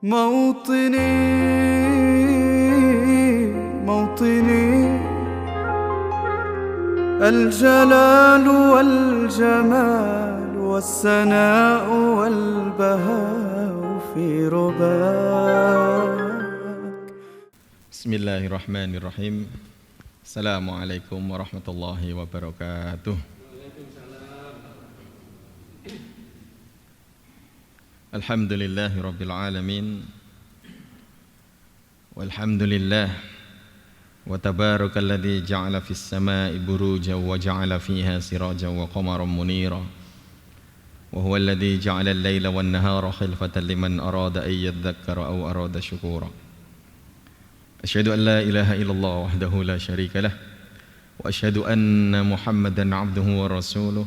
موطني موطني الجلال والجمال والسناء والبهاء في رباك. بسم الله الرحمن الرحيم. السلام عليكم ورحمة الله وبركاته. الحمد لله رب العالمين والحمد لله وتبارك الذي جعل في السماء بروجا وجعل فيها سراجا وقمرا منيرا وهو الذي جعل الليل والنهار خلفة لمن أراد أن يذكر أو أراد شكورا. أشهد أن لا إله إلا الله وحده لا شريك له وأشهد أن محمدا عبده ورسوله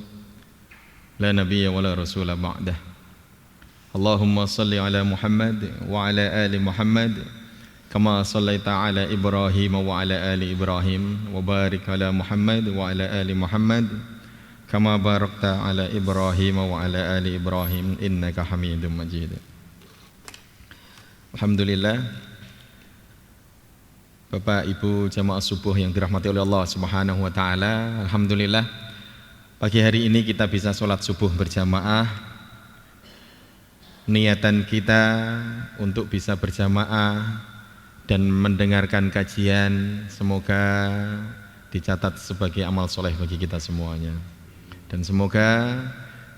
لا نبي ولا رسول بعده. اللهم صل على محمد وعلى آل محمد كما صليت على إبراهيم وعلى آل إبراهيم وبارك على محمد وعلى آل محمد كما باركت على إبراهيم وعلى آل إبراهيم إنك حميد مجيد. Alhamdulillah, Bapak Ibu jamaah subuh yang dirahmati oleh Allah Subhanahu wa taala. Alhamdulillah, pagi hari ini kita bisa sholat subuh berjamaah. Niatan kita untuk bisa berjamaah dan mendengarkan kajian semoga dicatat sebagai amal soleh bagi kita semuanya. Dan semoga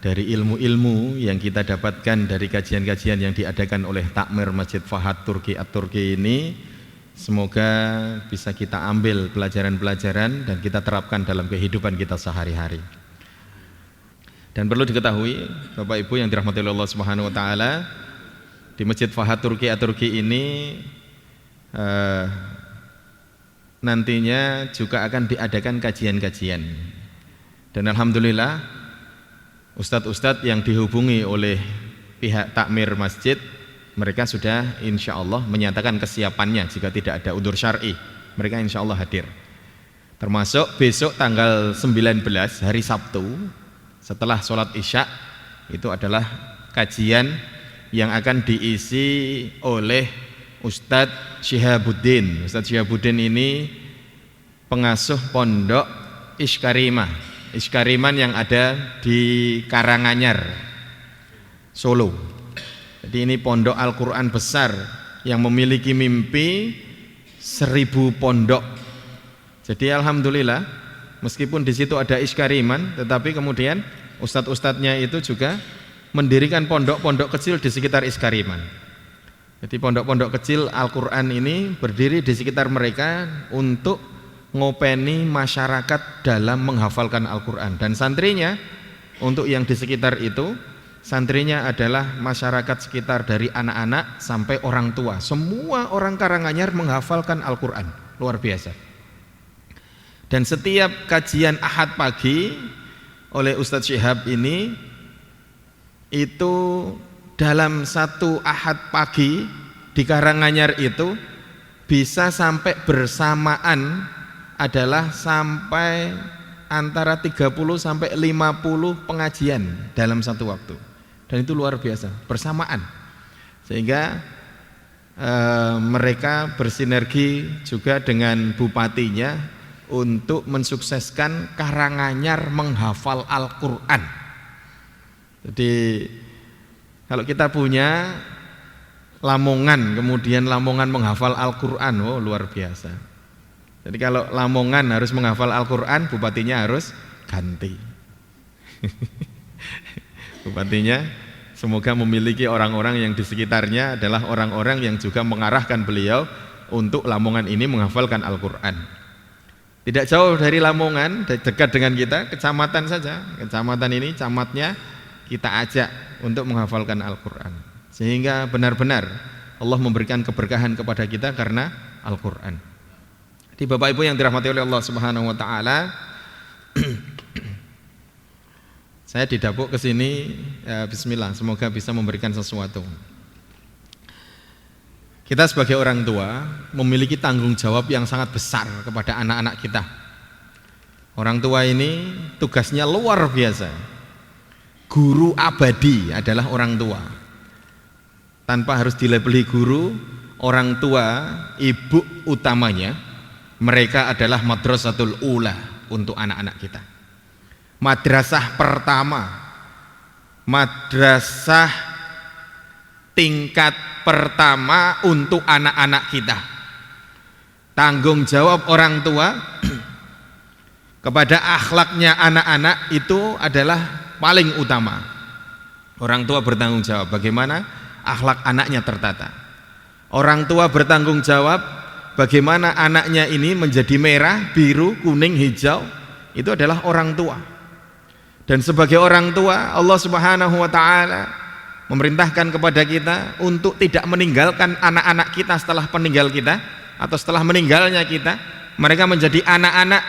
dari ilmu-ilmu yang kita dapatkan dari kajian-kajian yang diadakan oleh Takmir Masjid Fahad Turki At-Turki ini, semoga bisa kita ambil pelajaran-pelajaran dan kita terapkan dalam kehidupan kita sehari-hari. Dan perlu diketahui Bapak Ibu yang dirahmati oleh Allah Subhanahu wa taala, di Masjid Fahad Turki At-Turki ini nantinya juga akan diadakan kajian-kajian. Dan alhamdulillah ustadz-ustadz yang dihubungi oleh pihak takmir masjid, mereka sudah insya Allah menyatakan kesiapannya jika tidak ada udzur syar'i, mereka insya Allah hadir. Termasuk besok tanggal 19 hari Sabtu setelah sholat isya itu adalah kajian yang akan diisi oleh Ustadz Syihabuddin. Ustadz Syihabuddin ini pengasuh pondok Iskariman yang ada di Karanganyar, Solo. Jadi ini pondok Al-Quran besar yang memiliki mimpi 1000 pondok. Jadi alhamdulillah, meskipun di situ ada Iskariman, tetapi kemudian ustadz-ustadznya itu juga mendirikan pondok-pondok kecil di sekitar Iskariman. Jadi pondok-pondok kecil Al-Quran ini berdiri di sekitar mereka untuk ngopeni masyarakat dalam menghafalkan Al-Quran. Dan santrinya, untuk yang di sekitar itu, santrinya adalah masyarakat sekitar dari anak-anak sampai orang tua. Semua orang Karanganyar menghafalkan Al-Quran, luar biasa. Dan setiap kajian Ahad pagi oleh Ustadz Syihab ini, itu dalam satu Ahad pagi di Karanganyar itu bisa sampai bersamaan adalah sampai antara 30 sampai 50 pengajian dalam satu waktu. Dan itu luar biasa, bersamaan. Sehingga mereka bersinergi juga dengan bupatinya untuk mensukseskan Karanganyar menghafal Al-Quran. Jadi kalau kita punya Lamongan, kemudian Lamongan menghafal Al-Quran, oh luar biasa. Jadi kalau Lamongan harus menghafal Al-Quran, bupatinya harus ganti. Bupatinya semoga memiliki orang-orang yang di sekitarnya adalah orang-orang yang juga mengarahkan beliau untuk Lamongan ini menghafalkan Al-Quran. Tidak jauh dari Lamongan, dekat dengan kita, kecamatan saja. Kecamatan ini, camatnya kita ajak untuk menghafalkan Al-Quran. Sehingga benar-benar Allah memberikan keberkahan kepada kita karena Al-Quran. Di Bapak Ibu yang dirahmati oleh Allah Subhanahu wa taala, saya didapuk ke sini, bismillah, semoga bisa memberikan sesuatu. Kita sebagai orang tua memiliki tanggung jawab yang sangat besar kepada anak-anak kita. Orang tua ini tugasnya luar biasa. Guru abadi adalah orang tua. tanpa harus dilabeli guru, orang tua, ibu utamanya, mereka adalah madrasatul ula untuk anak-anak kita. Madrasah pertama, madrasah tingkat pertama untuk anak-anak kita. Tanggung jawab orang tua kepada akhlaknya anak-anak itu adalah paling utama. Orang tua bertanggung jawab bagaimana akhlak anaknya tertata. Orang tua bertanggung jawab bagaimana anaknya ini menjadi merah, biru, kuning, hijau. Itu adalah orang tua. Dan sebagai orang tua, Allah Subhanahu wa taala memerintahkan kepada kita untuk tidak meninggalkan anak-anak kita setelah peninggal kita atau setelah meninggalnya kita. Mereka menjadi anak-anak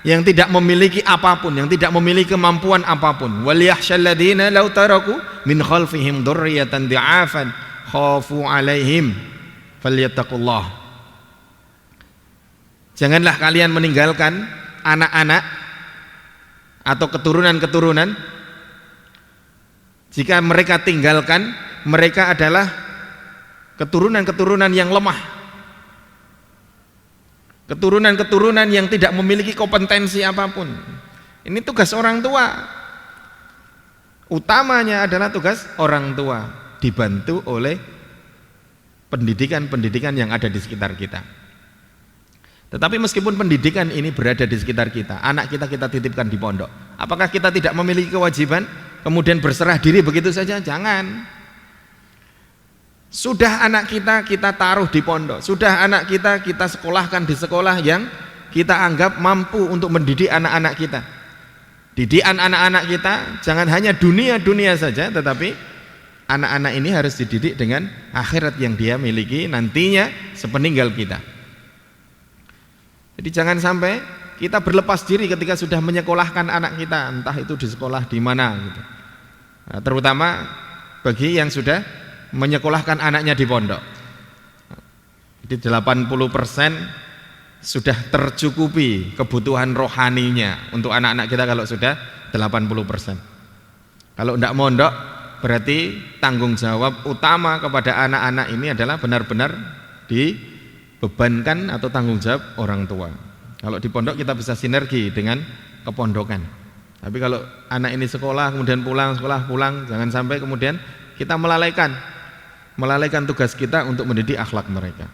yang tidak memiliki apapun, yang tidak memiliki kemampuan apapun. Walyakhshal ladzina law taraku min khalfihim dzurriyyatan dhi'afan khafu 'alaihim falyattaqullah. Janganlah kalian meninggalkan anak-anak atau keturunan-keturunan. Jika mereka tinggalkan, mereka adalah keturunan-keturunan yang lemah, keturunan-keturunan yang tidak memiliki kompetensi apapun. Ini tugas orang tua. Utamanya adalah tugas orang tua, dibantu oleh pendidikan-pendidikan yang ada di sekitar kita. Tetapi meskipun pendidikan ini berada di sekitar kita, anak kita titipkan di pondok, apakah kita tidak memiliki kewajiban kemudian berserah diri begitu saja? Jangan. Sudah anak kita taruh di pondok, sudah anak kita sekolahkan di sekolah yang kita anggap mampu untuk mendidik anak-anak kita. Didikan anak-anak kita jangan hanya dunia saja, tetapi anak-anak ini harus dididik dengan akhirat yang dia miliki nantinya sepeninggal kita. Jadi jangan sampai kita berlepas diri ketika sudah menyekolahkan anak kita, entah itu di sekolah di mana gitu. Nah, terutama bagi yang sudah menyekolahkan anaknya di pondok. Jadi 80% sudah tercukupi kebutuhan rohaninya untuk anak-anak kita kalau sudah 80%. Kalau tidak mondok berarti tanggung jawab utama kepada anak-anak ini adalah benar-benar dibebankan atau tanggung jawab orang tua. Kalau di pondok kita bisa sinergi dengan kepondokan. Tapi kalau anak ini sekolah kemudian pulang, sekolah pulang, jangan sampai kemudian kita melalaikan tugas kita untuk mendidik akhlak mereka.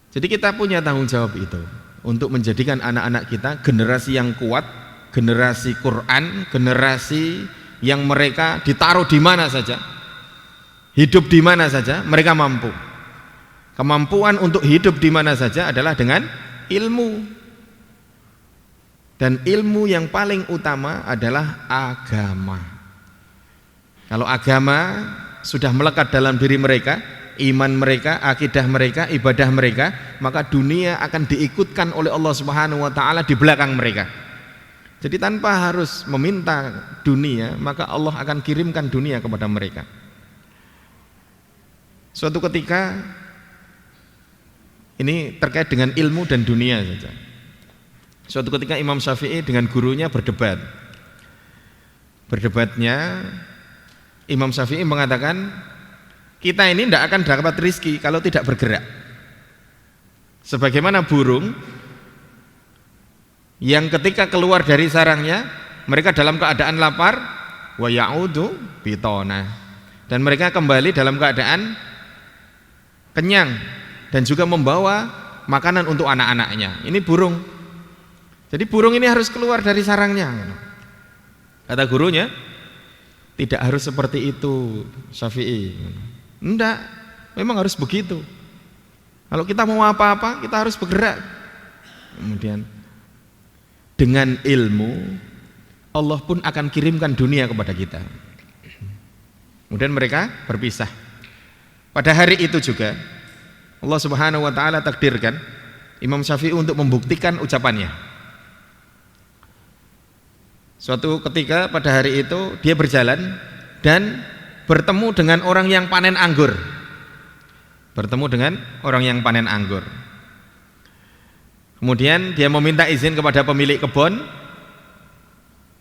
Jadi kita punya tanggung jawab itu untuk menjadikan anak-anak kita generasi yang kuat, generasi Quran, generasi yang mereka ditaruh di mana saja, hidup di mana saja, mereka mampu. Kemampuan untuk hidup di mana saja adalah dengan ilmu. Dan ilmu yang paling utama adalah agama. Kalau agama sudah melekat dalam diri mereka, iman mereka, akidah mereka, ibadah mereka, maka dunia akan diikutkan oleh Allah Subhanahu wa taala di belakang mereka. Jadi tanpa harus meminta dunia, maka Allah akan kirimkan dunia kepada mereka. Suatu ketika, ini terkait dengan ilmu dan dunia saja. Suatu ketika Imam Syafi'i dengan gurunya berdebat. Berdebatnya Imam Syafi'i mengatakan, kita ini tidak akan dapat rizki kalau tidak bergerak. Sebagaimana burung yang ketika keluar dari sarangnya, mereka dalam keadaan lapar, wa ya'udu bitona, dan mereka kembali dalam keadaan kenyang dan juga membawa makanan untuk anak-anaknya. Ini burung. Jadi burung ini harus keluar dari sarangnya. Kata gurunya, tidak harus seperti itu Syafi'i. Enggak, memang harus begitu. Kalau kita mau apa-apa, kita harus bergerak. Kemudian dengan ilmu, Allah pun akan kirimkan dunia kepada kita. Kemudian mereka berpisah. Pada hari itu juga Allah Subhanahu wa taala takdirkan Imam Syafi'i untuk membuktikan ucapannya. Suatu ketika pada hari itu dia berjalan dan bertemu dengan orang yang panen anggur. Bertemu dengan orang yang panen anggur. Kemudian dia meminta izin kepada pemilik kebun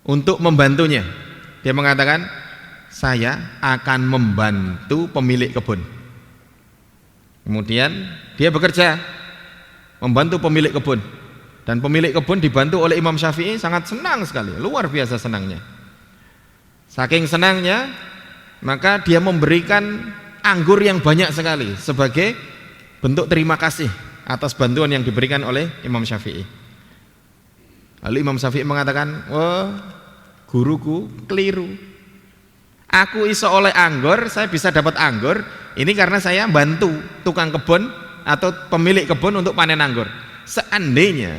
untuk membantunya. Dia mengatakan, saya akan membantu pemilik kebun. Kemudian dia bekerja membantu pemilik kebun, dan pemilik kebun dibantu oleh Imam Syafi'i sangat senang sekali, luar biasa senangnya. Saking senangnya, maka dia memberikan anggur yang banyak sekali sebagai bentuk terima kasih atas bantuan yang diberikan oleh Imam Syafi'i. Lalu Imam Syafi'i mengatakan, "Wah, guruku keliru. Aku iso oleh anggur, saya bisa dapat anggur, ini karena saya bantu tukang kebun atau pemilik kebun untuk panen anggur. Seandainya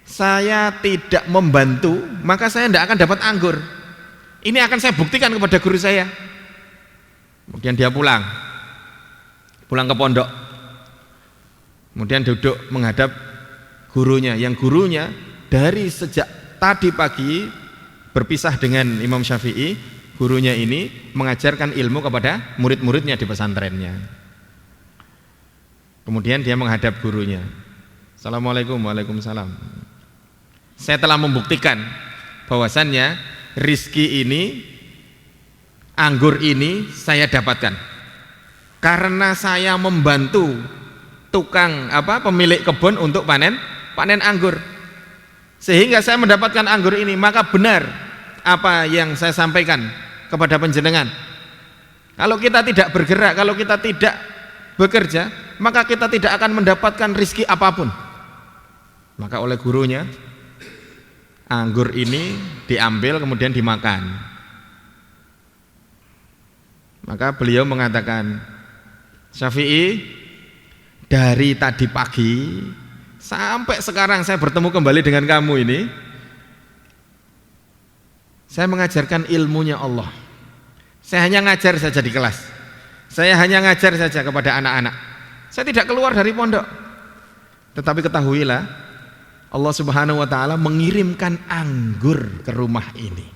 saya tidak membantu, maka saya tidak akan dapat anggur. Ini akan saya buktikan kepada guru saya." Kemudian dia pulang ke pondok, kemudian duduk menghadap gurunya, yang gurunya dari sejak tadi pagi berpisah dengan Imam Syafi'i. Gurunya ini mengajarkan ilmu kepada murid-muridnya di pesantrennya. Kemudian dia menghadap gurunya, "Assalamualaikum." "Waalaikumsalam. Saya telah membuktikan bahwasannya rizki ini, anggur ini saya dapatkan karena saya membantu pemilik kebun untuk panen anggur, sehingga saya mendapatkan anggur ini. Maka benar apa yang saya sampaikan kepada panjenengan. Kalau kita tidak bergerak, kalau kita tidak bekerja, maka kita tidak akan mendapatkan rizki apapun." Maka oleh gurunya anggur ini diambil kemudian dimakan. Maka beliau mengatakan, "Syafi'i, dari tadi pagi sampai sekarang saya bertemu kembali dengan kamu ini, saya mengajarkan ilmunya Allah. Saya hanya ngajar saja di kelas, saya hanya ngajar saja kepada anak-anak, saya tidak keluar dari pondok. Tetapi ketahuilah, Allah Subhanahu wa ta'ala mengirimkan anggur ke rumah ini,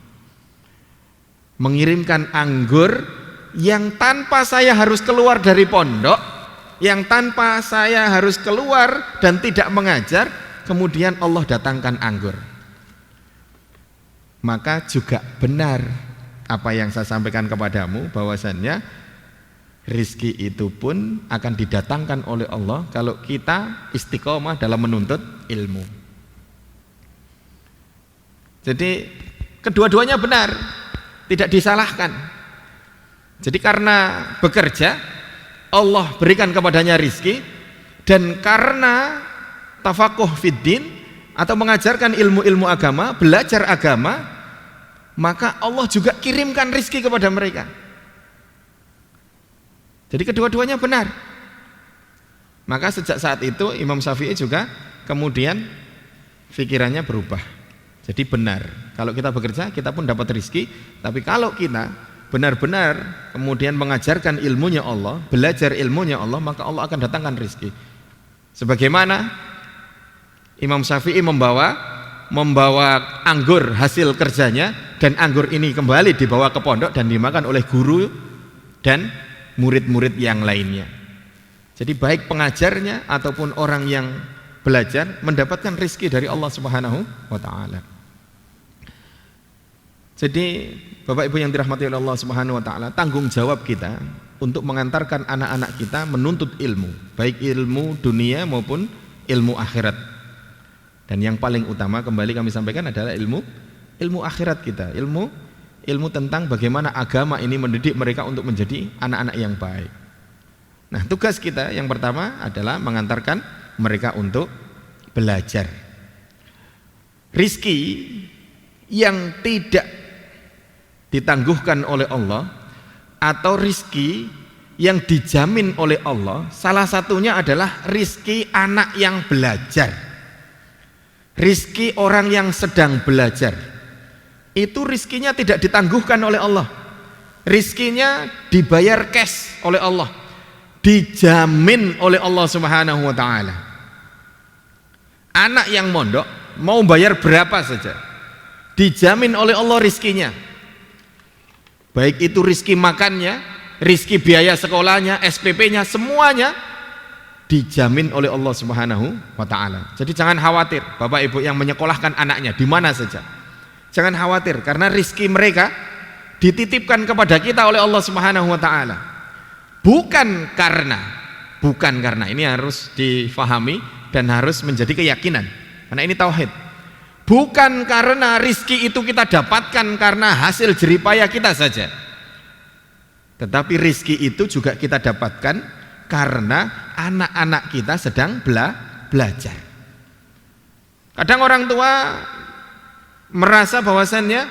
mengirimkan anggur yang tanpa saya harus keluar dari pondok, yang tanpa saya harus keluar dan tidak mengajar, kemudian Allah datangkan anggur. Maka juga benar apa yang saya sampaikan kepadamu, bahwasannya rizki itu pun akan didatangkan oleh Allah kalau kita istiqomah dalam menuntut ilmu." Jadi kedua-duanya benar, tidak disalahkan. Jadi karena bekerja, Allah berikan kepadanya rizki, dan karena tafakuh fiddin atau mengajarkan ilmu-ilmu agama, belajar agama, maka Allah juga kirimkan rizki kepada mereka. Jadi kedua-duanya benar. Maka sejak saat itu Imam Syafi'i juga kemudian pikirannya berubah. Jadi benar, kalau kita bekerja kita pun dapat rizki, tapi kalau kita benar-benar kemudian mengajarkan ilmunya Allah, belajar ilmunya Allah, maka Allah akan datangkan rizki. Sebagaimana Imam Syafi'i membawa anggur hasil kerjanya, dan anggur ini kembali dibawa ke pondok dan dimakan oleh guru dan murid-murid yang lainnya. Jadi baik pengajarnya ataupun orang yang belajar mendapatkan rizki dari Allah Subhanahu wa ta'ala. Jadi Bapak Ibu yang dirahmati oleh Allah Subhanahu wa ta'ala, tanggung jawab kita untuk mengantarkan anak-anak kita menuntut ilmu, baik ilmu dunia maupun ilmu akhirat. Dan yang paling utama kembali kami sampaikan adalah ilmu akhirat kita, ilmu tentang bagaimana agama ini mendidik mereka untuk menjadi anak-anak yang baik. Nah, tugas kita yang pertama adalah mengantarkan mereka untuk belajar. Rizki yang tidak ditangguhkan oleh Allah atau rizki yang dijamin oleh Allah, salah satunya adalah rizki anak yang belajar. Rizki orang yang sedang belajar itu rizkinya tidak ditangguhkan oleh Allah, rizkinya dibayar cash oleh Allah, dijamin oleh Allah Subhanahu wa ta'ala. Anak yang mondok mau bayar berapa saja dijamin oleh Allah rizkinya, baik itu rizki makannya, rizki biaya sekolahnya, SPP-nya, semuanya dijamin oleh Allah Subhanahu wa ta'ala. Jadi jangan khawatir Bapak Ibu yang menyekolahkan anaknya di mana saja, jangan khawatir, karena rizki mereka dititipkan kepada kita oleh Allah Subhanahu wa taala. Bukan karena ini harus difahami dan harus menjadi keyakinan. Karena ini tauhid. Bukan karena rizki itu kita dapatkan karena hasil jeripaya kita saja. Tetapi rizki itu juga kita dapatkan karena anak-anak kita sedang belajar. Kadang orang tua merasa bahwasannya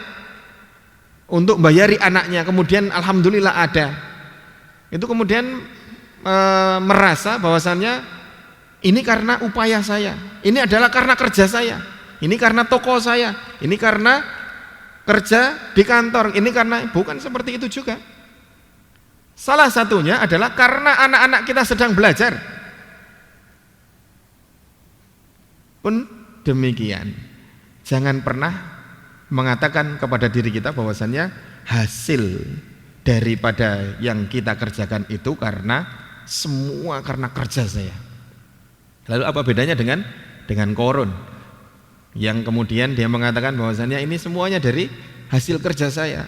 untuk bayari anaknya, kemudian alhamdulillah ada. Itu kemudian merasa bahwasannya ini karena upaya saya, ini adalah karena kerja saya, ini karena toko saya, ini karena kerja di kantor, ini karena, bukan seperti itu juga. Salah satunya adalah karena anak-anak kita sedang belajar. Pun demikian, jangan pernah mengatakan kepada diri kita bahwasannya hasil daripada yang kita kerjakan itu karena semua karena kerja saya. Lalu apa bedanya dengan korun yang kemudian dia mengatakan bahwasannya ini semuanya dari hasil kerja saya,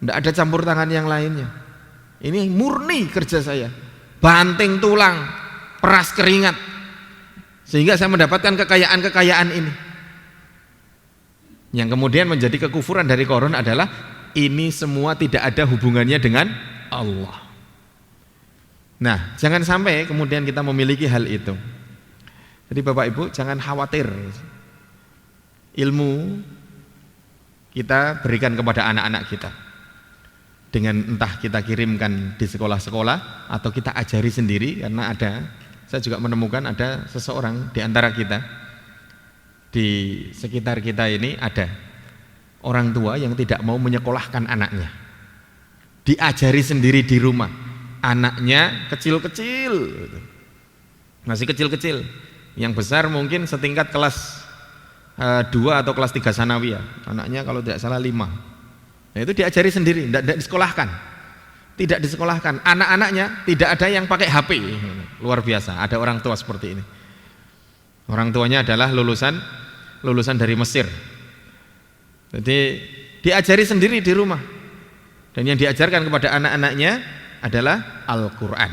tidak ada campur tangan yang lainnya, ini murni kerja saya, banting tulang, peras keringat, sehingga saya mendapatkan kekayaan-kekayaan ini. Yang kemudian menjadi kekufuran dari korun adalah ini semua tidak ada hubungannya dengan Allah. Nah, jangan sampai kemudian kita memiliki hal itu. Jadi Bapak Ibu jangan khawatir, ilmu kita berikan kepada anak-anak kita dengan entah kita kirimkan di sekolah-sekolah atau kita ajari sendiri. Karena saya juga menemukan ada seseorang di antara kita, di sekitar kita ini ada orang tua yang tidak mau menyekolahkan anaknya, diajari sendiri di rumah. Anaknya kecil-kecil, masih kecil-kecil, yang besar mungkin setingkat kelas 2 atau kelas 3 sanawiyah, anaknya kalau tidak salah 5. Nah, itu diajari sendiri, tidak disekolahkan, tidak disekolahkan. Anak-anaknya tidak ada yang pakai HP, luar biasa. Ada orang tua seperti ini. Orang tuanya adalah lulusan dari Mesir. Jadi diajari sendiri di rumah, dan yang diajarkan kepada anak-anaknya adalah Al-Quran.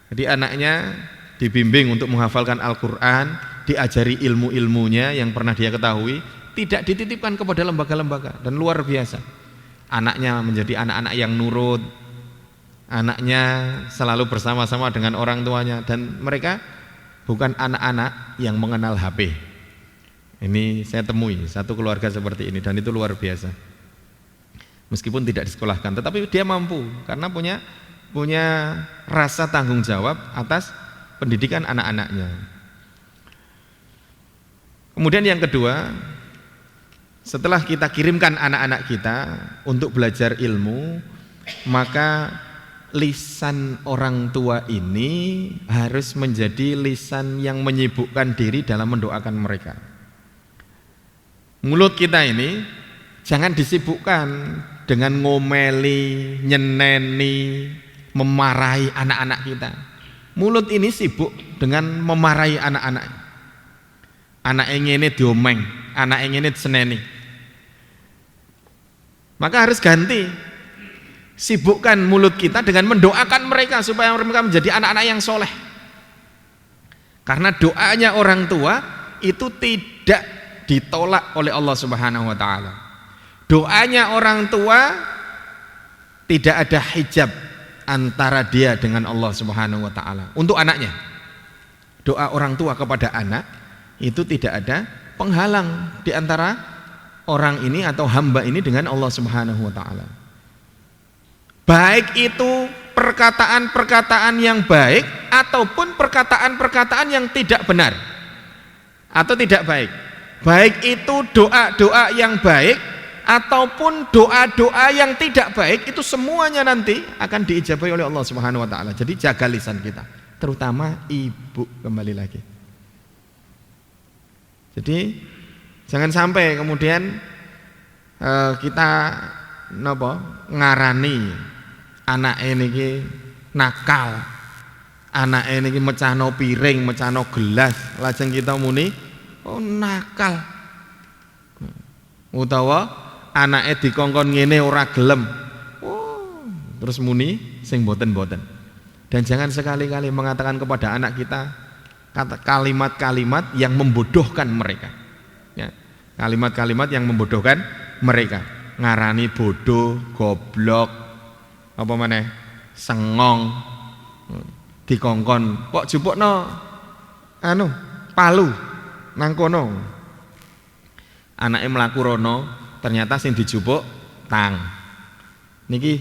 Jadi anaknya dibimbing untuk menghafalkan Al-Quran, diajari ilmu-ilmunya yang pernah dia ketahui, tidak dititipkan kepada lembaga-lembaga. Dan luar biasa, anaknya menjadi anak-anak yang nurut, anaknya selalu bersama-sama dengan orang tuanya, dan mereka bukan anak-anak yang mengenal HP. Ini saya temui satu keluarga seperti ini, dan itu luar biasa. Meskipun tidak disekolahkan, tetapi dia mampu karena punya rasa tanggung jawab atas pendidikan anak-anaknya. Kemudian yang kedua, setelah kita kirimkan anak-anak kita untuk belajar ilmu, maka lisan orang tua ini harus menjadi lisan yang menyibukkan diri dalam mendoakan mereka. Mulut kita ini jangan disibukkan dengan ngomeli, nyeneni, memarahi anak-anak kita. Mulut ini sibuk dengan memarahi anak-anak. Anak ini diomeng, anak ini diseneni. Maka harus ganti. Sibukkan mulut kita dengan mendoakan mereka supaya mereka menjadi anak-anak yang soleh. Karena doanya orang tua itu tidak ditolak oleh Allah Subhanahu wa taala. Doanya orang tua tidak ada hijab antara dia dengan Allah Subhanahu wa taala. Untuk anaknya, doa orang tua kepada anak itu tidak ada penghalang di antara orang ini atau hamba ini dengan Allah Subhanahu wa taala. Baik itu perkataan-perkataan yang baik ataupun perkataan-perkataan yang tidak benar atau tidak baik. Baik itu doa-doa yang baik ataupun doa-doa yang tidak baik, itu semuanya nanti akan diijabahi oleh Allah Subhanahu wa taala. Jadi jaga lisan kita, terutama ibu, kembali lagi. Jadi jangan sampai kemudian kita ngarani anak ini nakal, anak ini mecano piring, mecano gelas, lajeng kita muni oh nakal, utawa anake dikongkon ngene ora gelem. Oh, terus muni sing boten-boten. Dan jangan sekali-kali mengatakan kepada anak kita kalimat-kalimat yang membodohkan mereka. Ya, kalimat-kalimat yang membodohkan mereka. Ngarani bodoh, goblok, apa maneh? Sengong. Dikongkon, kok jupukno anu palu nang kono. Anake mlaku rono, ternyata sing dijupuk tang. Niki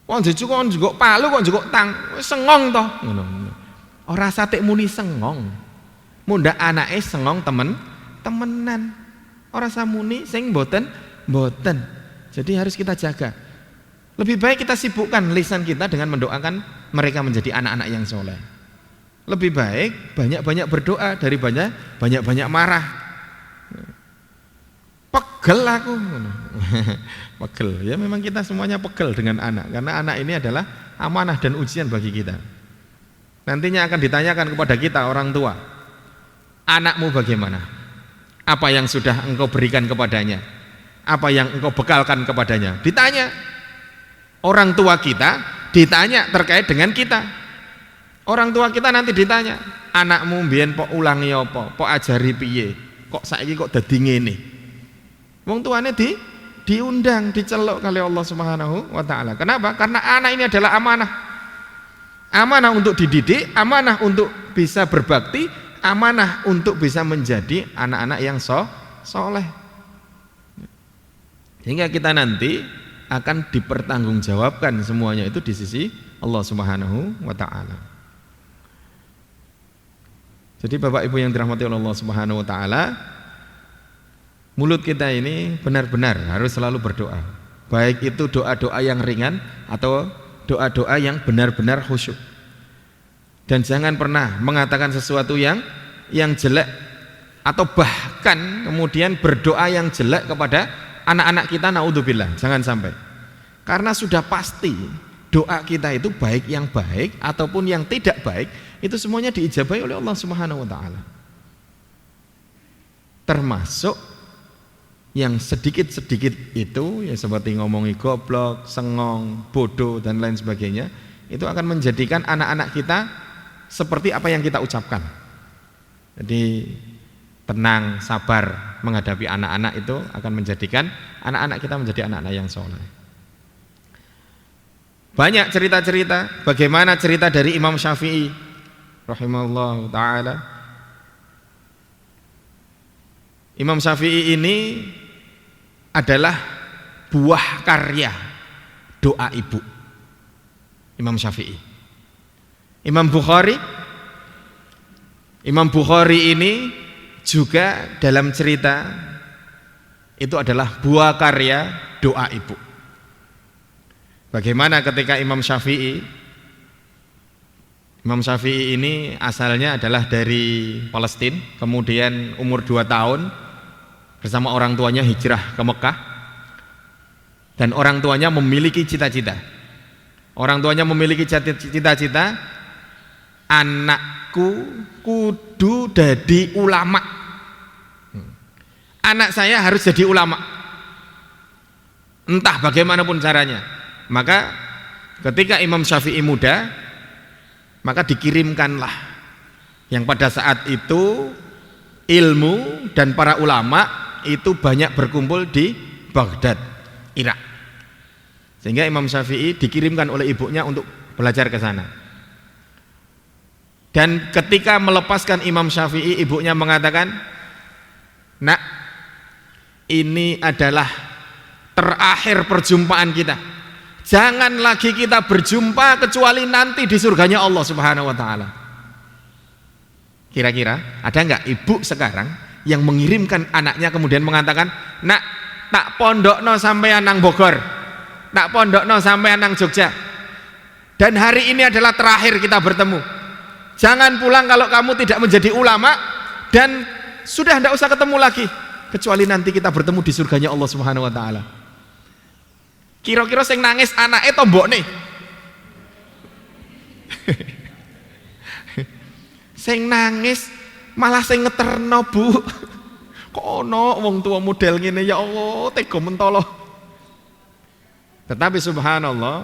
wong dijupuk njupuk palu kok njupuk tang, sengong toh ngono. Ora satik muni sengong. Mundhak anake sengong temenan. Ora samuni sing mboten. Jadi harus kita jaga. Lebih baik kita sibukkan lisan kita dengan mendoakan mereka menjadi anak-anak yang soleh. Lebih baik banyak-banyak berdoa dari banyak-banyak marah. Pegel aku. Pegel. Ya memang kita semuanya pegel dengan anak. Karena anak ini adalah amanah dan ujian bagi kita. Nantinya akan ditanyakan kepada kita orang tua. Anakmu bagaimana? Apa yang sudah engkau berikan kepadanya? Apa yang engkau bekalkan kepadanya? Ditanya. Orang tua kita ditanya terkait dengan kita. Orang tua kita nanti ditanya, anakmu mbiyen pok ulangi apa? Pok ajari piye? Kok saiki kok dadi ngene? Wong tuane diundang, diceluk kali Allah Subhanahu wa taala. Kenapa? Karena anak ini adalah amanah. Amanah untuk dididik, amanah untuk bisa berbakti, amanah untuk bisa menjadi anak-anak yang soleh. Sehingga kita nanti akan dipertanggungjawabkan semuanya itu di sisi Allah Subhanahu wa taala. Jadi Bapak Ibu yang dirahmati oleh Allah Subhanahu wa taala, mulut kita ini benar-benar harus selalu berdoa. Baik itu doa-doa yang ringan atau doa-doa yang benar-benar khusyuk. Dan jangan pernah mengatakan sesuatu yang jelek atau bahkan kemudian berdoa yang jelek kepada anak-anak kita, naudzubillah, jangan sampai. Karena sudah pasti doa kita itu baik yang baik ataupun yang tidak baik, itu semuanya diijabahi oleh Allah Subhanahu wa taala. Termasuk yang sedikit-sedikit itu ya seperti ngomongi goblok, sengong, bodoh dan lain sebagainya, itu akan menjadikan anak-anak kita seperti apa yang kita ucapkan. Jadi tenang, sabar menghadapi anak-anak itu akan menjadikan anak-anak kita menjadi anak-anak yang soleh. Banyak cerita-cerita, bagaimana cerita dari Imam Syafi'i rahimahullah ta'ala. Imam Syafi'i ini adalah buah karya doa ibu Imam Syafi'i. Imam Bukhari ini juga dalam cerita itu adalah buah karya doa ibu. Bagaimana ketika Imam Syafi'i ini asalnya adalah dari Palestina, kemudian umur 2 tahun bersama orang tuanya hijrah ke Mekah, dan orang tuanya memiliki cita-cita. Orang tuanya memiliki cita-cita, anakku kudu dadi ulama. Anak saya harus jadi ulama. Entah bagaimanapun caranya. Maka ketika Imam Syafi'i muda, maka dikirimkanlah yang pada saat itu ilmu dan para ulama itu banyak berkumpul di Baghdad, Irak. Sehingga Imam Syafi'i dikirimkan oleh ibunya untuk belajar ke sana. Dan ketika melepaskan Imam Syafi'i, ibunya mengatakan, "Nak, ini adalah terakhir perjumpaan kita. Jangan lagi kita berjumpa kecuali nanti di surganya Allah Subhanahu wa taala." Kira-kira ada enggak ibu sekarang yang mengirimkan anaknya kemudian mengatakan, "Nak, tak pondokno sampean nang Bogor, tak pondokno sampean nang Jogja, dan hari ini adalah terakhir kita bertemu. Jangan pulang kalau kamu tidak menjadi ulama, dan sudah tidak usah ketemu lagi kecuali nanti kita bertemu di surganya Allah Subhanahu wa taala." Kira-kira sing nangis anake to mbokne? Sing nangis malah sing ngeterno, Bu. Kok ono wong tua model ngene, ya Allah, tega mentolo. Tetapi subhanallah,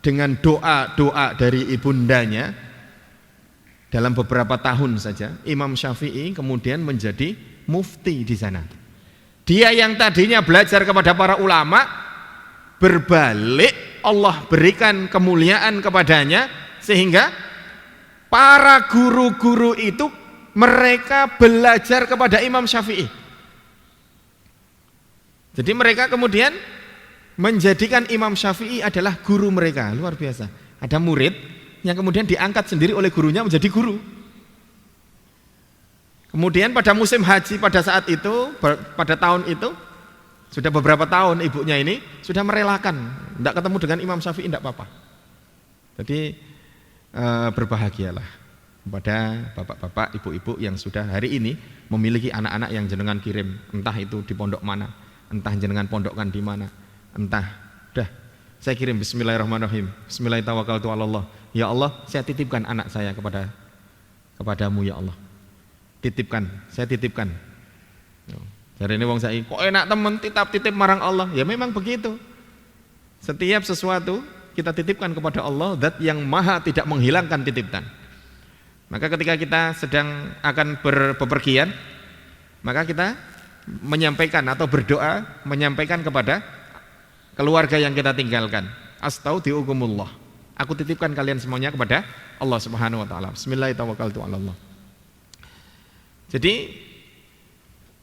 dengan doa-doa dari ibundanya, dalam beberapa tahun saja Imam Syafi'i kemudian menjadi mufti di sana. Dia yang tadinya belajar kepada para ulama, berbalik Allah berikan kemuliaan kepadanya, sehingga para guru-guru itu mereka belajar kepada Imam Syafi'i. Jadi mereka kemudian menjadikan Imam Syafi'i adalah guru mereka. Luar biasa. Ada murid yang kemudian diangkat sendiri oleh gurunya menjadi guru. Kemudian pada musim haji pada saat itu, pada tahun itu, sudah beberapa tahun ibunya ini sudah merelakan tidak ketemu dengan Imam Syafi'i, tidak apa-apa. Jadi berbahagialah kepada bapak-bapak, ibu-ibu yang sudah hari ini memiliki anak-anak yang jenengan kirim, entah itu di pondok mana, entah jenengan pondokkan di mana, entah dah saya kirim. Bismillahirrahmanirrahim, Bismillahirrahmanirrahim. Ya Allah, saya titipkan anak saya kepadamu ya Allah. Titipkan, saya titipkan. Jadi ini wong saya, kok enak temen titip marang Allah. Ya memang begitu. Setiap sesuatu kita titipkan kepada Allah, zat yang maha tidak menghilangkan titipan. Maka ketika kita sedang akan bepergian, maka kita menyampaikan atau berdoa menyampaikan kepada keluarga yang kita tinggalkan, astaudiukumullah, aku titipkan kalian semuanya kepada Allah Subhanahu wa taala. Bismillahirrahmanirrahim. Jadi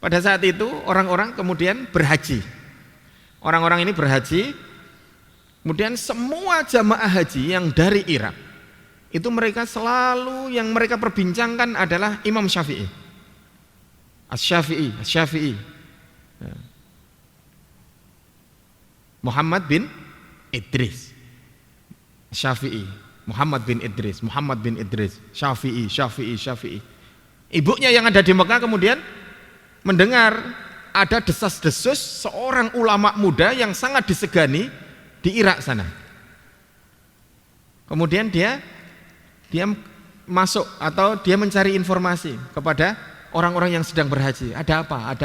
pada saat itu orang-orang kemudian berhaji. Orang-orang ini berhaji, kemudian semua jamaah haji yang dari Irak itu mereka selalu yang mereka perbincangkan adalah Imam Syafi'i. Asy-Syafi'i. Muhammad bin Idris. Syafi'i, Muhammad bin Idris, Syafi'i. Ibunya yang ada di Mekah kemudian mendengar ada desas-desus seorang ulama muda yang sangat disegani di Irak sana. Kemudian dia masuk atau dia mencari informasi kepada orang-orang yang sedang berhaji. Ada apa?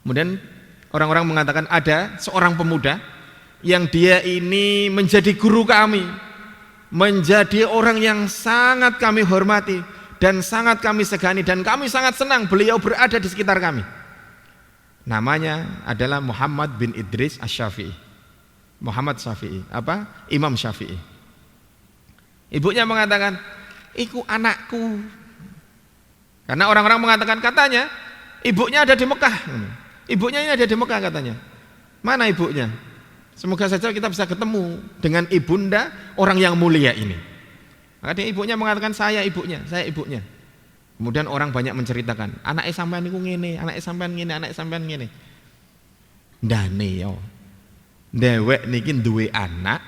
Kemudian orang-orang mengatakan ada seorang pemuda yang dia ini menjadi guru kami, menjadi orang yang sangat kami hormati dan sangat kami segani, dan kami sangat senang beliau berada di sekitar kami. Namanya adalah Muhammad bin Idris Asy-Syafi'i. Muhammad Syafi'i, Imam Syafi'i. Ibunya mengatakan, "Iku anakku." Karena orang-orang mengatakan katanya ibunya ada di Mekah. Ibunya ini ada di Mekah katanya. Mana ibunya? Semoga saja kita bisa ketemu dengan ibunda orang yang mulia ini. Maka ibunya mengatakan, saya ibunya. Kemudian orang banyak menceritakan, anaknya sampean niku ngene, anaknya sampean ngene. Ndane yo. Dewek niki duwe anak,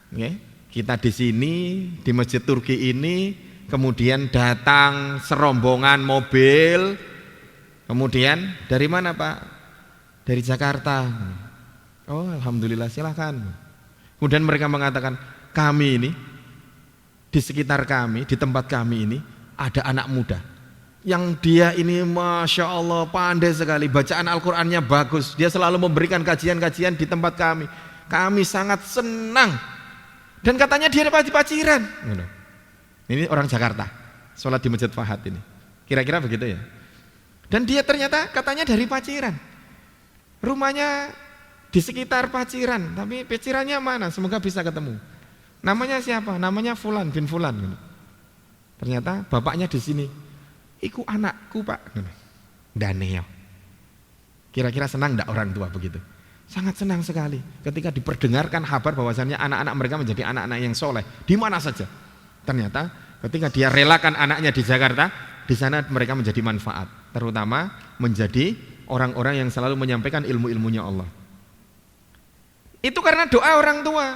nggih. Kita di sini di Masjid Turki ini kemudian datang serombongan mobil. Kemudian dari mana Pak? Dari Jakarta. Oh alhamdulillah, silakan. Kemudian mereka mengatakan, kami ini di sekitar kami, di tempat kami ini ada anak muda yang dia ini Masya Allah pandai sekali, bacaan Al-Qurannya bagus, dia selalu memberikan kajian-kajian di tempat kami. Kami sangat senang. Dan katanya dia ada paciran. Ini orang Jakarta, sholat di Masjid Fahad ini. Kira-kira begitu ya. Dan dia ternyata katanya dari Paciran. Rumahnya di sekitar Paciran, tapi pacirannya mana? Semoga bisa ketemu. Namanya siapa? Namanya Fulan bin Fulan. Ternyata bapaknya di sini. Iku anakku Pak. Daneo. Kira-kira senang enggak orang tua begitu? Sangat senang sekali ketika diperdengarkan kabar bahwasannya anak-anak mereka menjadi anak-anak yang soleh di mana saja. Ternyata ketika dia relakan anaknya di Jakarta, di sana mereka menjadi manfaat, terutama menjadi orang-orang yang selalu menyampaikan ilmu-ilmunya Allah. Itu karena doa orang tua.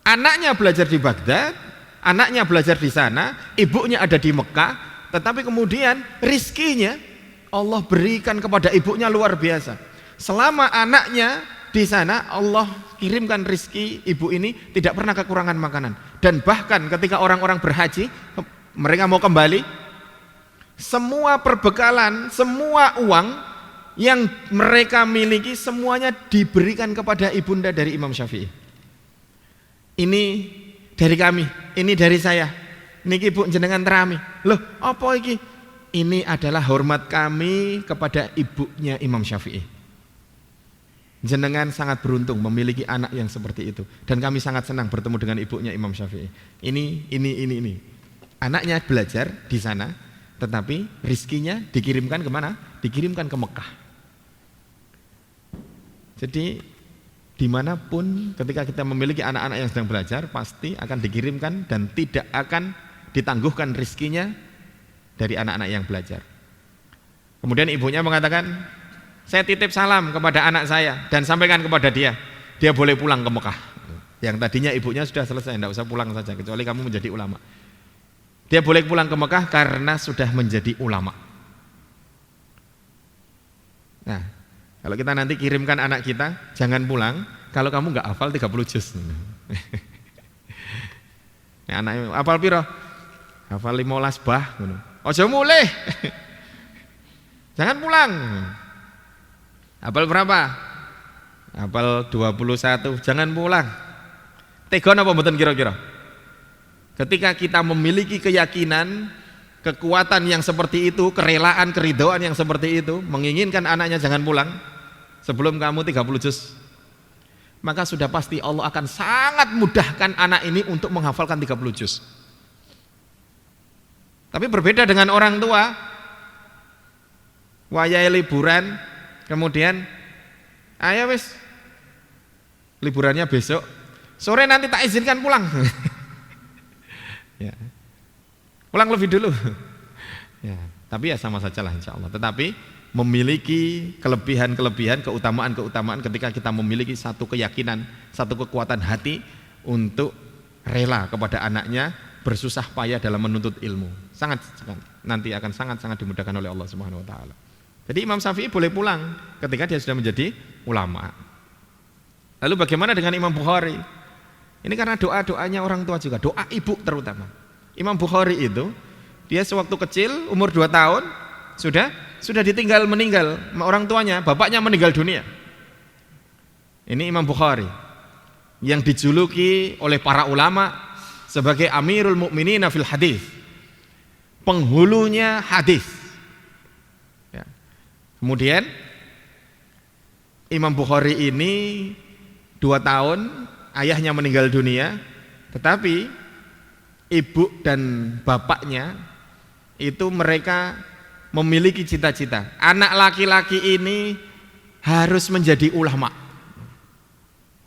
Anaknya belajar di Baghdad, anaknya belajar di sana, ibunya ada di Mekah, tetapi kemudian rizkinya Allah berikan kepada ibunya luar biasa. Selama anaknya di sana, Allah kirimkan rizki ibu ini tidak pernah kekurangan makanan. Dan bahkan ketika orang-orang berhaji, mereka mau kembali, Semua perbekalan, semua uang yang mereka miliki semuanya diberikan kepada ibunda dari Imam Syafi'i. Ini dari kami, ini dari saya. Niki Bu jenengan terami. Loh, apa iki? Ini adalah hormat kami kepada ibunya Imam Syafi'i. Jenengan sangat beruntung memiliki anak yang seperti itu, dan kami sangat senang bertemu dengan ibunya Imam Syafi'i. Ini. Anaknya belajar di sana, tetapi rizkinya dikirimkan kemana? Dikirimkan ke Mekah. Jadi dimanapun ketika kita memiliki anak-anak yang sedang belajar, pasti akan dikirimkan dan tidak akan ditangguhkan rizkinya dari anak-anak yang belajar. Kemudian ibunya mengatakan, saya titip salam kepada anak saya dan sampaikan kepada dia boleh pulang ke Mekah. Yang tadinya ibunya sudah selesai, tidak usah pulang saja, kecuali kamu menjadi ulama. Dia boleh pulang ke Mekah karena sudah menjadi ulama. Nah, kalau kita nanti kirimkan anak kita, jangan pulang kalau kamu nggak hafal 30 juz. Nah, anaknya hafal piro? Hafal 15 bah. Ojo mulih. Jangan pulang. Hafal berapa? Hafal 21. Jangan pulang. Tegon apa mboten kira-kira? Ketika kita memiliki keyakinan, kekuatan yang seperti itu, kerelaan, keridhaan yang seperti itu, menginginkan anaknya jangan pulang sebelum kamu 30 juz, maka sudah pasti Allah akan sangat mudahkan anak ini untuk menghafalkan 30 juz. Tapi berbeda dengan orang tua, wayahe liburan, kemudian ayo wis liburannya besok, sore nanti tak izinkan pulang. Ya. Pulang lebih dulu. Ya, tapi ya sama sajalah insya Allah. Tetapi memiliki kelebihan-kelebihan, keutamaan-keutamaan ketika kita memiliki satu keyakinan, satu kekuatan hati untuk rela kepada anaknya bersusah payah dalam menuntut ilmu. Nanti akan sangat-sangat dimudahkan oleh Allah Subhanahu wa taala. Jadi Imam Syafi'i boleh pulang ketika dia sudah menjadi ulama. Lalu bagaimana dengan Imam Bukhari? Ini karena doa-doanya orang tua juga, doa ibu terutama. Imam Bukhari itu dia sewaktu kecil umur 2 tahun sudah ditinggal meninggal orang tuanya, bapaknya meninggal dunia. Ini Imam Bukhari yang dijuluki oleh para ulama sebagai Amirul Mukminin fil hadis, penghulunya hadis. Ya. Kemudian Imam Bukhari ini 2 tahun ayahnya meninggal dunia, tetapi ibu dan bapaknya itu mereka memiliki cita-cita, anak laki-laki ini harus menjadi ulama,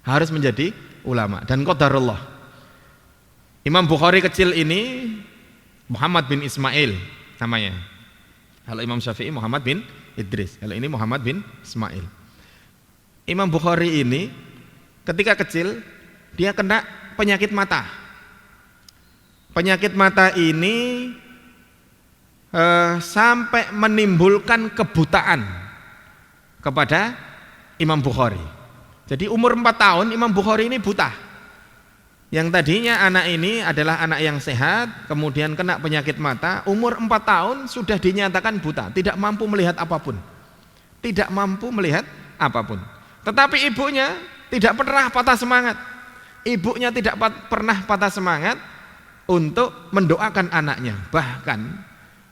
harus menjadi ulama. Dan qadarullah, Imam Bukhari kecil ini Muhammad bin Ismail namanya. Kalau Imam Syafi'i Muhammad bin Idris, kalau ini Muhammad bin Ismail. Imam Bukhari ini ketika kecil dia kena penyakit mata. Penyakit mata ini sampai menimbulkan kebutaan kepada Imam Bukhari. Jadi umur 4 tahun Imam Bukhari ini buta. Yang tadinya anak ini adalah anak yang sehat, kemudian kena penyakit mata, umur 4 tahun sudah dinyatakan buta, tidak mampu melihat apapun. Tidak mampu melihat apapun. Tetapi ibunya tidak pernah patah semangat. Ibunya tidak pernah patah semangat untuk mendoakan anaknya. Bahkan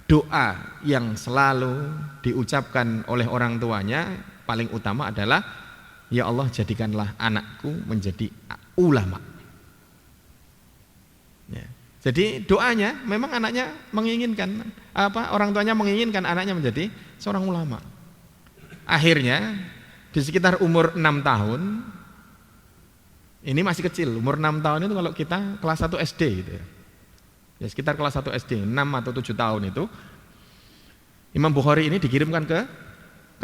doa yang selalu diucapkan oleh orang tuanya paling utama adalah, ya Allah jadikanlah anakku menjadi ulama. Ya. Jadi doanya memang anaknya menginginkan orang tuanya menginginkan anaknya menjadi seorang ulama. Akhirnya di sekitar umur 6 tahun, ini masih kecil, umur 6 tahun itu kalau kita kelas 1 SD gitu ya. Ya sekitar kelas 1 SD, 6 atau 7 tahun itu Imam Bukhari ini dikirimkan ke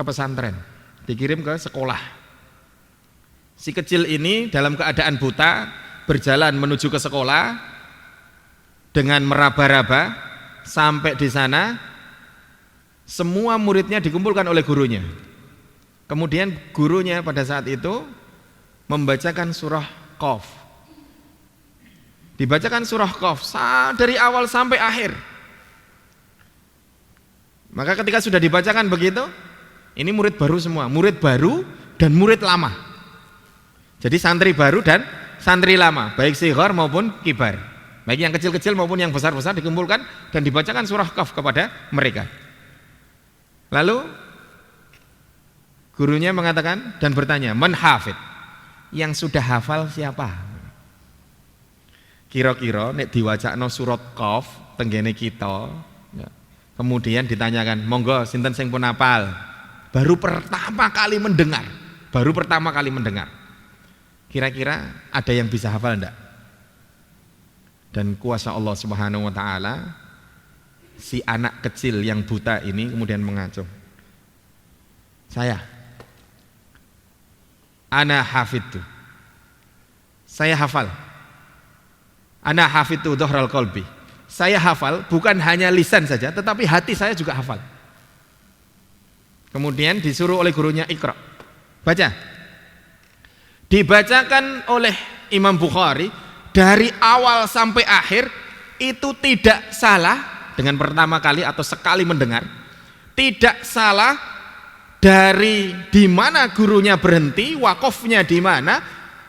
pesantren, dikirim ke sekolah. Si kecil ini dalam keadaan buta berjalan menuju ke sekolah dengan meraba-raba sampai di sana. Semua muridnya dikumpulkan oleh gurunya. Kemudian gurunya pada saat itu membacakan surah Qaf. Dibacakan surah Qaf dari awal sampai akhir. Maka ketika sudah dibacakan begitu, ini murid baru semua, murid baru dan murid lama. Jadi santri baru dan santri lama, baik sighar maupun kibar, baik yang kecil-kecil maupun yang besar-besar dikumpulkan dan dibacakan surah Qaf kepada mereka. Lalu gurunya mengatakan dan bertanya, man hafid, yang sudah hafal siapa? Kira-kira nek diwacakno surat Qaf tenggene kita, ya. Kemudian ditanyakan, monggo sinten sing pun hafal? Baru pertama kali mendengar. Kira-kira ada yang bisa hafal enggak? Dan kuasa Allah Subhanahu wa taala, si anak kecil yang buta ini kemudian mengacung. Ana hafidtu. Saya hafal. Ana hafidtu dhuhral qalbi. Saya hafal bukan hanya lisan saja, tetapi hati saya juga hafal. Kemudian disuruh oleh gurunya Iqra, baca. Dibacakan oleh Imam Bukhari dari awal sampai akhir, itu tidak salah dengan pertama kali atau sekali mendengar, tidak salah dari di mana gurunya berhenti, wakofnya di mana,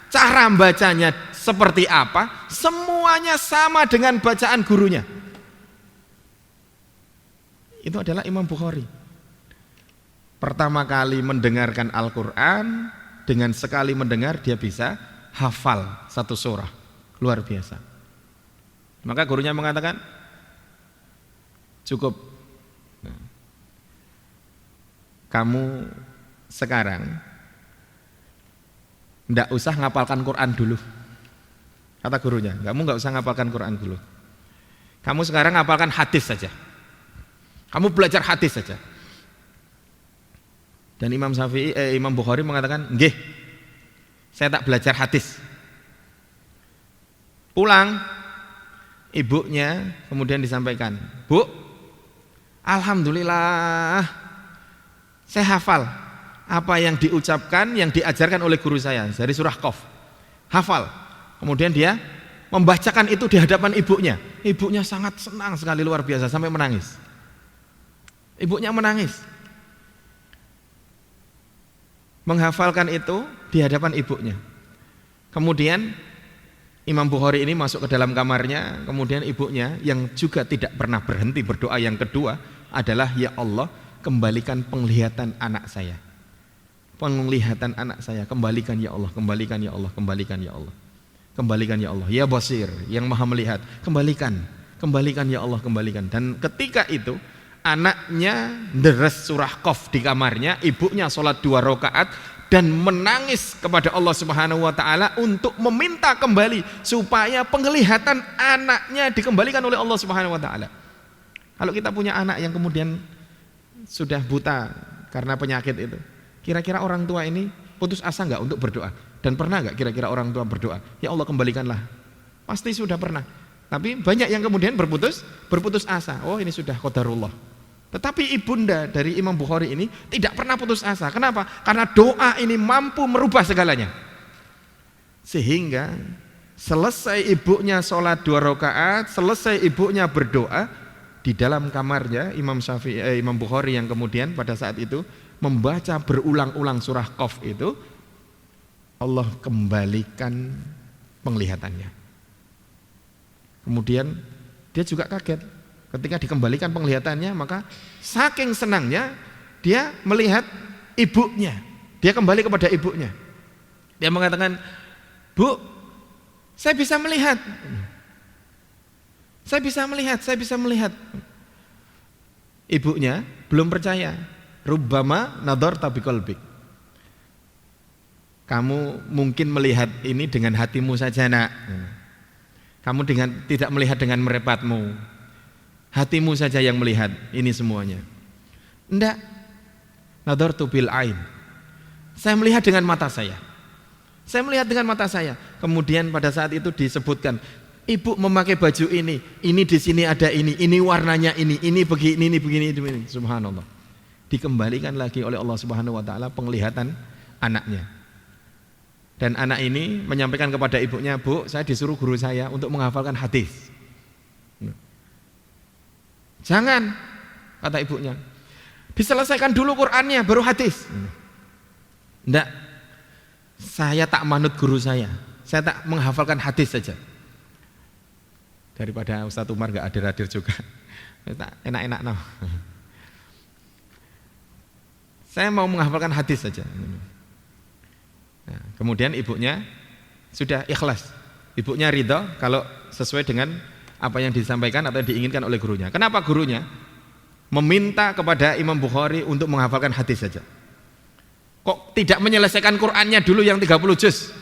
cara bacanya seperti apa, semuanya sama dengan bacaan gurunya. Itu adalah Imam Bukhari. Pertama kali mendengarkan Al-Quran, dengan sekali mendengar dia bisa hafal satu surah. Luar biasa. Maka gurunya mengatakan, cukup. Kamu sekarang tidak usah ngapalkan Quran dulu. Kata gurunya, kamu nggak usah ngapalkan Quran dulu. Kamu sekarang ngapalkan hadis saja. Kamu belajar hadis saja. Dan Imam Bukhari mengatakan, nggih, saya tak belajar hadis. Pulang, ibunya kemudian disampaikan, Bu, alhamdulillah, saya hafal apa yang diucapkan, yang diajarkan oleh guru saya dari surah Qaf. Hafal. Kemudian dia membacakan itu di hadapan ibunya. Ibunya sangat senang sekali, luar biasa, sampai menangis. Ibunya menangis. Menghafalkan itu di hadapan ibunya. Kemudian Imam Bukhari ini masuk ke dalam kamarnya. Kemudian ibunya yang juga tidak pernah berhenti berdoa yang kedua adalah, ya Allah, kembalikan penglihatan anak saya. Penglihatan anak saya, kembalikan ya Allah, kembalikan ya Allah, kembalikan ya Allah. Kembalikan ya Allah, ya Basir, yang maha melihat, kembalikan ya Allah, kembalikan. Dan ketika itu anaknya deres surah Qaf di kamarnya, ibunya sholat 2 rakaat dan menangis kepada Allah Subhanahu wa taala untuk meminta kembali supaya penglihatan anaknya dikembalikan oleh Allah Subhanahu wa taala. Kalau kita punya anak yang kemudian sudah buta karena penyakit itu, kira-kira orang tua ini putus asa enggak untuk berdoa? Dan pernah enggak kira-kira orang tua berdoa, ya Allah kembalikanlah? Pasti sudah pernah. Tapi banyak yang kemudian berputus asa. Oh, ini sudah qadarullah. Tetapi ibunda dari Imam Bukhari ini tidak pernah putus asa. Kenapa? Karena doa ini mampu merubah segalanya. Sehingga selesai ibunya sholat 2 rakaat, selesai ibunya berdoa, di dalam kamarnya Imam Bukhari yang kemudian pada saat itu membaca berulang-ulang surah Qaf itu, Allah kembalikan penglihatannya. Kemudian dia juga kaget ketika dikembalikan penglihatannya, maka saking senangnya dia melihat ibunya. Dia kembali kepada ibunya. Dia mengatakan, Bu, saya bisa melihat. Saya bisa melihat. Ibunya belum percaya. Rubbama nadharta biqalbik. Kamu mungkin melihat ini dengan hatimu saja, Nak. Kamu tidak melihat dengan merepatmu. Hatimu saja yang melihat ini semuanya. Enggak. Nadhartu bil ain. Saya melihat dengan mata saya. Kemudian pada saat itu disebutkan, ibu memakai baju ini di sini ada ini warnanya ini begini. Subhanallah. Dikembalikan lagi oleh Allah Subhanahu wa taala penglihatan anaknya. Dan anak ini menyampaikan kepada ibunya, Bu, saya disuruh guru saya untuk menghafalkan hadis. Jangan, kata ibunya. Diselesaikan dulu Qur'annya baru hadis. Enggak. Saya tak manut guru saya tak menghafalkan hadis saja. Daripada Ustadz Umar enggak hadir juga. Enak-enak no. Saya mau menghafalkan hadis saja. Nah, kemudian ibunya sudah ikhlas. Ibunya ridho kalau sesuai dengan apa yang disampaikan atau yang diinginkan oleh gurunya. Kenapa gurunya meminta kepada Imam Bukhari untuk menghafalkan hadis saja? Kok tidak menyelesaikan Qur'annya dulu yang 30 juz?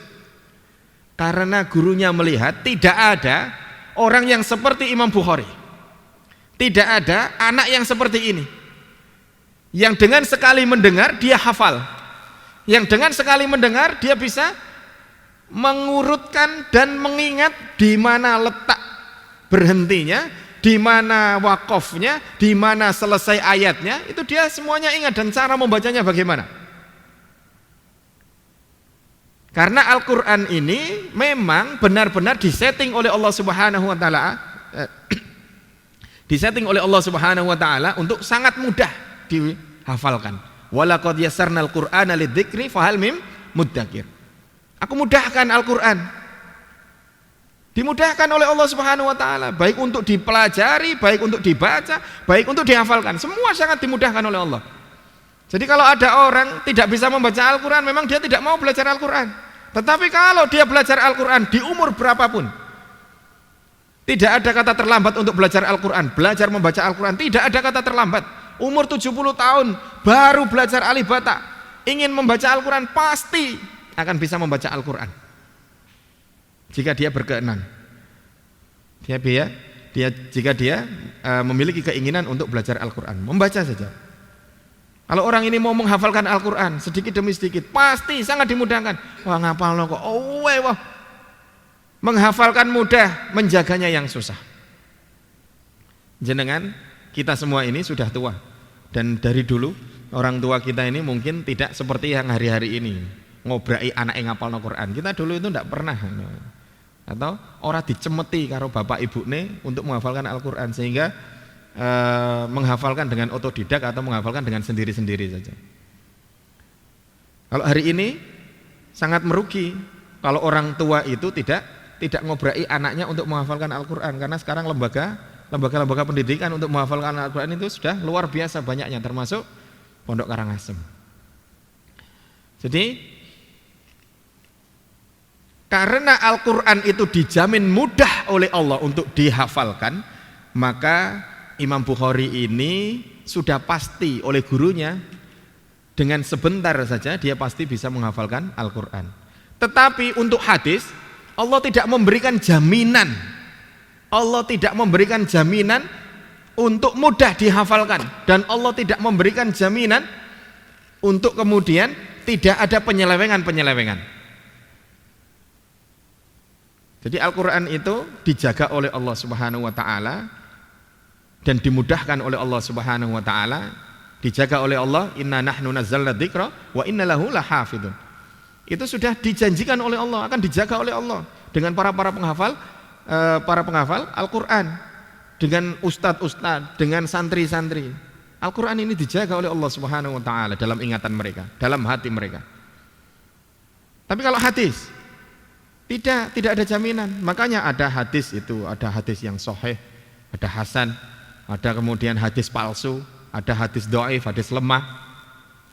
Karena gurunya melihat tidak ada orang yang seperti Imam Bukhari. Tidak ada anak yang seperti ini. Yang dengan sekali mendengar dia hafal. Yang dengan sekali mendengar dia bisa mengurutkan dan mengingat di mana letak berhentinya, di mana wakofnya, di mana selesai ayatnya, itu dia semuanya ingat dan cara membacanya bagaimana. Karena Al-Quran ini memang benar-benar disetting oleh Allah Subhanahu wa taala, disetting oleh Allah Subhanahu wa taala untuk sangat mudah dihafalkan. Walaqad yassarnal Qur'ana lidzikri fahal mim muddakir. Aku mudahkan Al-Quran. Dimudahkan oleh Allah Subhanahu wa taala, baik untuk dipelajari, baik untuk dibaca, baik untuk dihafalkan. Semua sangat dimudahkan oleh Allah. Jadi kalau ada orang tidak bisa membaca Al-Quran, memang dia tidak mau belajar Al-Quran. Tetapi kalau dia belajar Al-Quran di umur berapapun, tidak ada kata terlambat untuk belajar Al-Quran. Belajar membaca Al-Quran tidak ada kata terlambat. Umur 70 tahun baru belajar alif bata, ingin membaca Al-Quran pasti akan bisa membaca Al-Quran jika dia berkenan. Jika dia memiliki keinginan untuk belajar Al-Quran, membaca saja. Kalau orang ini mau menghafalkan Al-Quran sedikit demi sedikit, pasti sangat dimudahkan. Wah, ngapal kok, wah. Menghafalkan mudah, menjaganya yang susah. Jenengan, kita semua ini sudah tua, dan dari dulu orang tua kita ini mungkin tidak seperti yang hari-hari ini ngobrai anak yang ngapalno Quran. Kita dulu itu tidak pernah, atau orang dicemeti karo bapak ibu nih untuk menghafalkan Al-Quran, sehingga menghafalkan dengan otodidak atau menghafalkan dengan sendiri-sendiri saja. Kalau hari ini sangat merugi kalau orang tua itu tidak ngobrai anaknya untuk menghafalkan Al-Quran, karena sekarang lembaga pendidikan untuk menghafalkan Al-Quran itu sudah luar biasa banyaknya, termasuk Pondok Karangasem. Jadi karena Al-Quran itu dijamin mudah oleh Allah untuk dihafalkan, maka Imam Bukhari ini sudah pasti oleh gurunya dengan sebentar saja dia pasti bisa menghafalkan Al-Quran. Tetapi untuk hadis Allah tidak memberikan jaminan. Allah tidak memberikan jaminan untuk mudah dihafalkan, dan Allah tidak memberikan jaminan untuk kemudian tidak ada penyelewengan. Jadi Al-Quran itu dijaga oleh Allah Subhanahu wa taala dan dimudahkan oleh Allah Subhanahu wa taala, dijaga oleh Allah. Inna nahnu nazzalna dzikra wa inna lahu lahafidun. Itu sudah dijanjikan oleh Allah, akan dijaga oleh Allah dengan para penghafal Al-Quran, dengan ustadz-ustadz, dengan santri-santri. Al-Quran ini dijaga oleh Allah Subhanahu wa taala dalam ingatan mereka, dalam hati mereka. Tapi kalau hadis tidak ada jaminan. Makanya ada hadis itu, ada hadis yang sahih, ada hasan, ada kemudian hadis palsu, ada hadis dhaif, hadis lemah,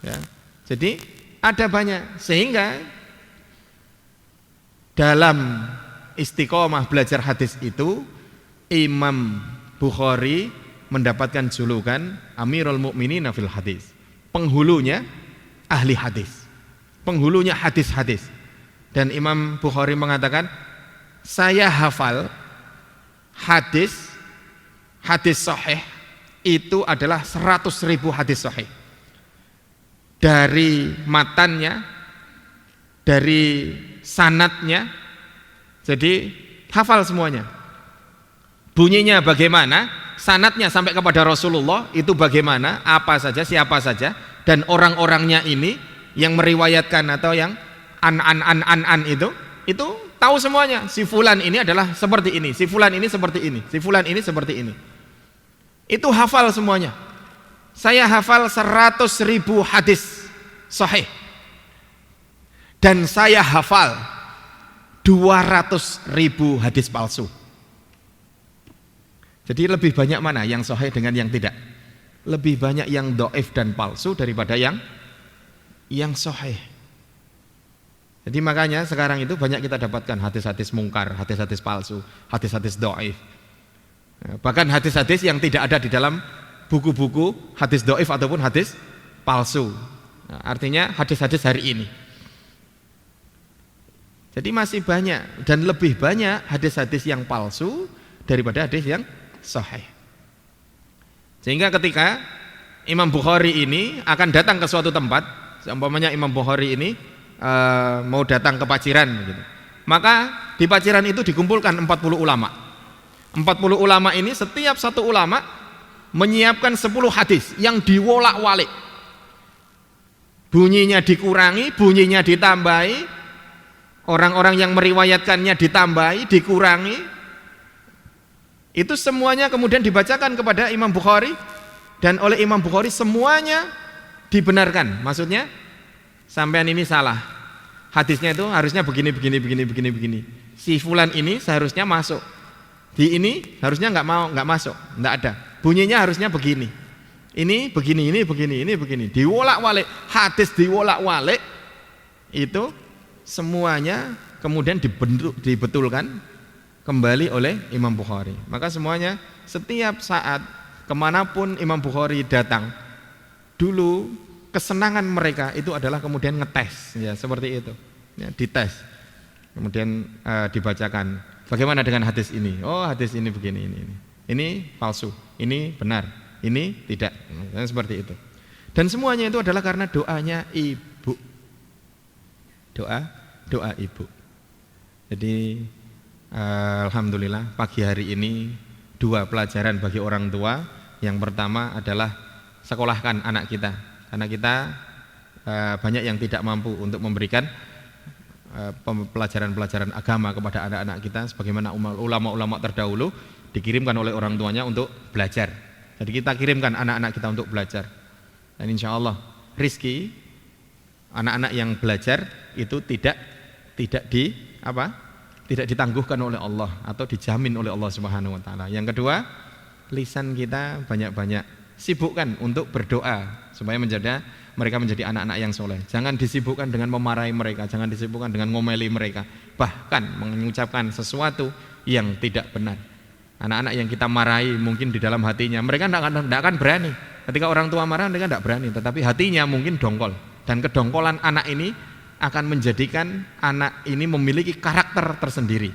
ya. Jadi ada banyak, sehingga dalam istiqomah belajar hadis itu Imam Bukhari mendapatkan julukan Amirul Mukminin fil hadis, penghulunya ahli hadis, penghulunya hadis-hadis. Dan Imam Bukhari mengatakan, saya hafal hadis sahih itu adalah 100.000 hadis sahih, dari matannya, dari sanadnya. Jadi hafal semuanya, bunyinya bagaimana, sanadnya sampai kepada Rasulullah itu bagaimana, apa saja, siapa saja, dan orang-orangnya ini yang meriwayatkan atau yang an itu tahu semuanya. Si fulan ini adalah seperti ini, si fulan ini seperti ini, si fulan ini seperti ini. Itu hafal semuanya. saya hafal 100.000 hadis sahih dan saya hafal 200.000 hadis palsu. Jadi lebih banyak mana yang sahih dengan yang tidak? Lebih banyak yang dhaif dan palsu daripada yang sahih. Jadi makanya sekarang itu banyak kita dapatkan hadis-hadis mungkar, hadis-hadis palsu, hadis-hadis dhaif. Bahkan hadis-hadis yang tidak ada di dalam buku-buku hadis dhaif ataupun hadis palsu. Nah, artinya hadis-hadis hari ini. Jadi masih banyak dan lebih banyak hadis-hadis yang palsu daripada hadis yang sahih. Sehingga ketika Imam Bukhari ini akan datang ke suatu tempat, seumpamanya Imam Bukhari ini mau datang ke Paciran gitu. Maka di Paciran itu dikumpulkan 40 ulama. 40 ulama ini setiap satu ulama menyiapkan 10 hadis yang diwolak-walik. Bunyinya dikurangi, bunyinya ditambahi, orang-orang yang meriwayatkannya ditambahi, dikurangi. Itu semuanya kemudian dibacakan kepada Imam Bukhari dan oleh Imam Bukhari semuanya dibenarkan. Maksudnya sampean ini salah. Hadisnya itu harusnya begini. Si fulan ini seharusnya masuk. Di ini harusnya nggak masuk, nggak ada. Bunyinya harusnya begini. Ini begini. Diwolak-walik, hadis diwolak-walik itu semuanya kemudian dibetulkan kembali oleh Imam Bukhari. Maka semuanya setiap saat kemanapun Imam Bukhari datang, dulu kesenangan mereka itu adalah kemudian ngetes, ya seperti itu, ya, dites, kemudian dibacakan. Bagaimana dengan hadis ini? Oh, hadis ini begini, ini palsu, ini benar, ini tidak, seperti itu. Dan semuanya itu adalah karena doanya ibu, doa ibu. Jadi alhamdulillah pagi hari ini 2 pelajaran bagi orang tua. Yang pertama adalah sekolahkan anak kita. Karena kita banyak yang tidak mampu untuk memberikan pelajaran-pelajaran agama kepada anak-anak kita, sebagaimana ulama-ulama terdahulu dikirimkan oleh orang tuanya untuk belajar. Jadi kita kirimkan anak-anak kita untuk belajar. Dan insya Allah rizki anak-anak yang belajar itu tidak ditangguhkan oleh Allah atau dijamin oleh Allah Subhanahu wa taala. Yang kedua, lisan kita banyak-banyak sibukkan untuk berdoa supaya mereka menjadi anak-anak yang soleh. Jangan disibukkan dengan memarahi mereka, jangan disibukkan dengan ngomeli mereka, bahkan mengucapkan sesuatu yang tidak benar. Anak-anak yang kita marahi mungkin di dalam hatinya mereka tidak akan berani. Ketika orang tua marah mereka tidak berani, tetapi hatinya mungkin dongkol. Dan kedongkolan anak ini akan menjadikan anak ini memiliki karakter tersendiri.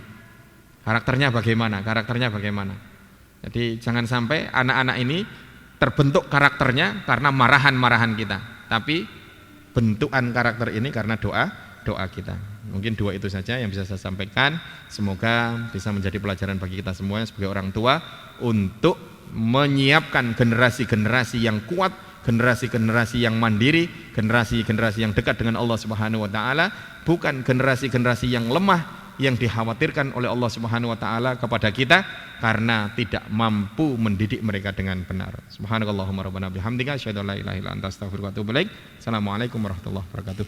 Karakternya bagaimana? Jadi jangan sampai anak-anak ini terbentuk karakternya karena marahan-marahan kita, tapi bentukan karakter ini karena doa kita. Mungkin 2 itu saja yang bisa saya sampaikan. Semoga bisa menjadi pelajaran bagi kita semua sebagai orang tua untuk menyiapkan generasi-generasi yang kuat, generasi-generasi yang mandiri, generasi-generasi yang dekat dengan Allah Subhanahu wa taala, bukan generasi-generasi yang lemah yang dikhawatirkan oleh Allah Subhanahu wa taala kepada kita karena tidak mampu mendidik mereka dengan benar. Subhanakallahumma rabbana bihamdika asyhadu an la ilaha illa anta astaghfiruka wa atubu ilaik. Assalamualaikum warahmatullahi wabarakatuh.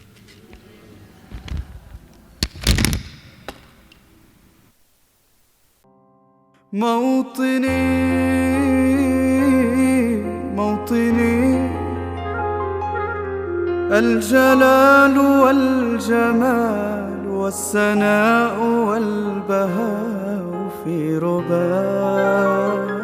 موطني الجلال والجمال والسناء والبهاء في رباك